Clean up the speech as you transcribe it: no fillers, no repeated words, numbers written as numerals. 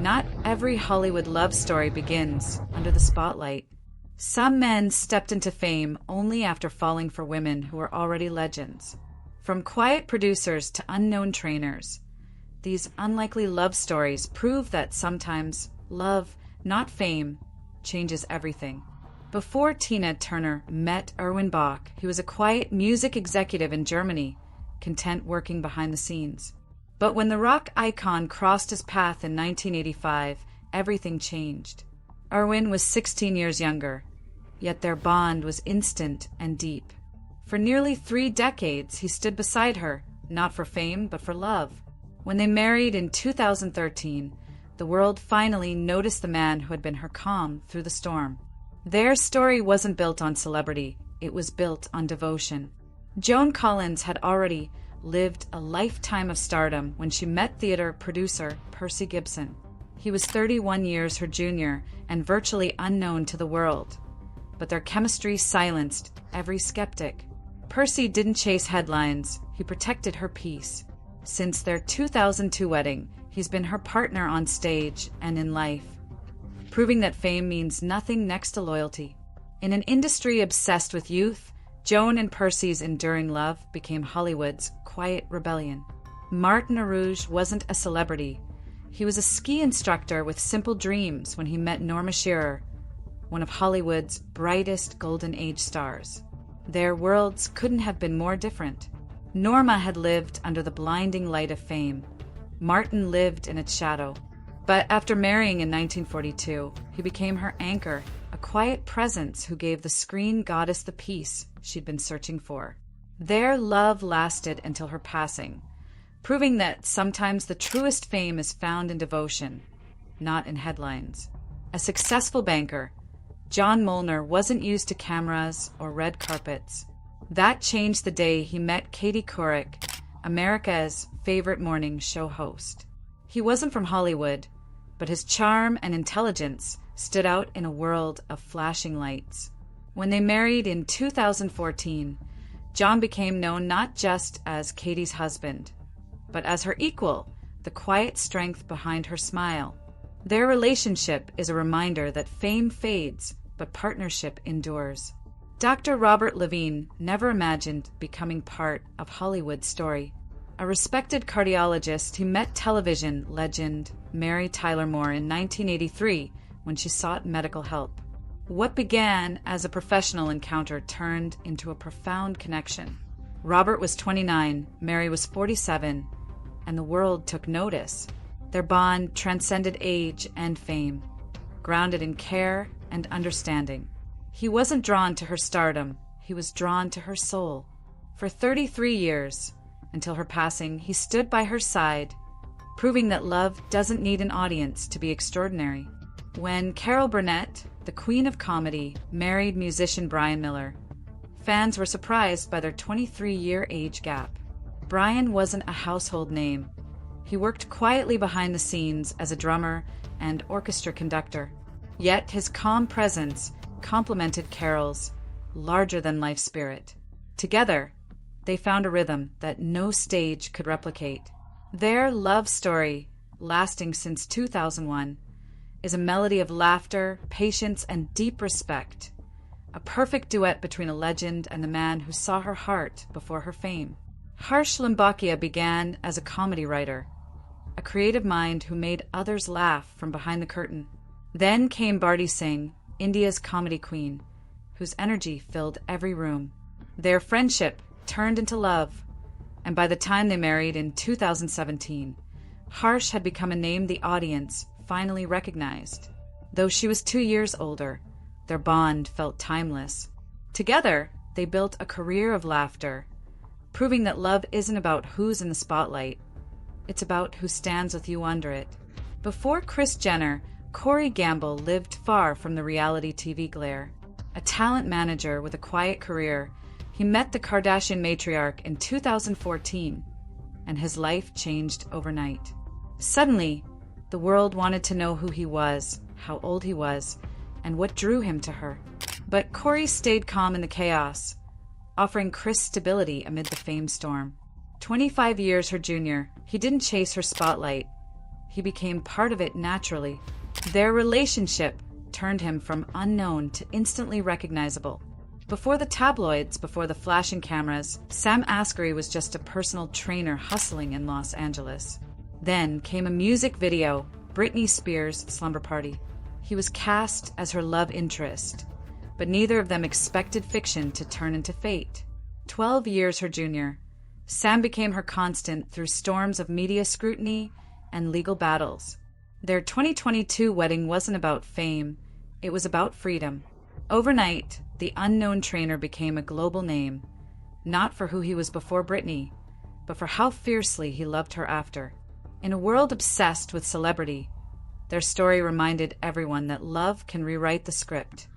Not every Hollywood love story begins under the spotlight. Some men stepped into fame only after falling for women who were already legends. From quiet producers to unknown trainers, these unlikely love stories prove that sometimes love, not fame, changes everything. Before Tina Turner met Erwin Bach, he was a quiet music executive in Germany, content working behind the scenes. But when the rock icon crossed his path in 1985, everything changed. Erwin was 16 years younger, yet their bond was instant and deep. For nearly 3 decades, he stood beside her, not for fame, but for love. When they married in 2013, the world finally noticed the man who had been her calm through the storm. Their story wasn't built on celebrity, it was built on devotion. Joan Collins had already lived a lifetime of stardom when she met theater producer Percy Gibson. He was 31 years her junior and virtually unknown to the world. But their chemistry silenced every skeptic. Percy didn't chase headlines, he protected her peace. Since their 2002 wedding, he's been her partner on stage and in life, proving that fame means nothing next to loyalty. In an industry obsessed with youth, Joan and Percy's enduring love became Hollywood's quiet rebellion. Martin Arouge wasn't a celebrity. He was a ski instructor with simple dreams when he met Norma Shearer, one of Hollywood's brightest golden age stars. Their worlds couldn't have been more different. Norma had lived under the blinding light of fame. Martin lived in its shadow. But after marrying in 1942, he became her anchor, a quiet presence who gave the screen goddess the peace she'd been searching for. Their love lasted until her passing, proving that sometimes the truest fame is found in devotion, not in headlines. A successful banker, John Molnar wasn't used to cameras or red carpets. That changed the day he met Katie Couric, America's favorite morning show host. He wasn't from Hollywood, but his charm and intelligence stood out in a world of flashing lights. When they married in 2014, John became known not just as Katie's husband, but as her equal, the quiet strength behind her smile. Their relationship is a reminder that fame fades, but partnership endures. Dr. Robert Levine never imagined becoming part of Hollywood's story. A respected cardiologist, he met television legend Mary Tyler Moore in 1983 when she sought medical help. What began as a professional encounter turned into a profound connection. Robert was 29, Mary was 47, and the world took notice. Their bond transcended age and fame, grounded in care and understanding. He wasn't drawn to her stardom, he was drawn to her soul. For 33 years, until her passing, he stood by her side, proving that love doesn't need an audience to be extraordinary. When Carol Burnett, the queen of comedy, married musician Brian Miller, fans were surprised by their 23-year age gap. Brian wasn't a household name. He worked quietly behind the scenes as a drummer and orchestra conductor. Yet his calm presence complemented Carol's larger-than-life spirit. Together, they found a rhythm that no stage could replicate. Their love story, lasting since 2001, is a melody of laughter, patience, and deep respect. A perfect duet between a legend and the man who saw her heart before her fame. Harsh Limbakia began as a comedy writer, a creative mind who made others laugh from behind the curtain. Then came Bardi Singh, India's comedy queen, whose energy filled every room. Their friendship turned into love, and by the time they married in 2017, Harsh had become a name the audience finally recognized. Though she was 2 years older, their bond felt timeless. Together, they built a career of laughter, proving that love isn't about who's in the spotlight, it's about who stands with you under it. Before Kris Jenner, Corey Gamble lived far from the reality TV glare. A talent manager with a quiet career, he met the Kardashian matriarch in 2014, and his life changed overnight. Suddenly, the world wanted to know who he was, how old he was, and what drew him to her. But Corey stayed calm in the chaos, offering Kris stability amid the fame storm. 25 years her junior, he didn't chase her spotlight. He became part of it naturally. Their relationship turned him from unknown to instantly recognizable. Before the tabloids, before the flashing cameras, Sam Asghari was just a personal trainer hustling in Los Angeles. Then came a music video, Britney Spears' Slumber Party. He was cast as her love interest, but neither of them expected fiction to turn into fate. 12 years her junior, Sam became her constant through storms of media scrutiny and legal battles. Their 2022 wedding wasn't about fame, it was about freedom. Overnight, the unknown trainer became a global name, not for who he was before Britney, but for how fiercely he loved her after. In a world obsessed with celebrity, their story reminded everyone that love can rewrite the script.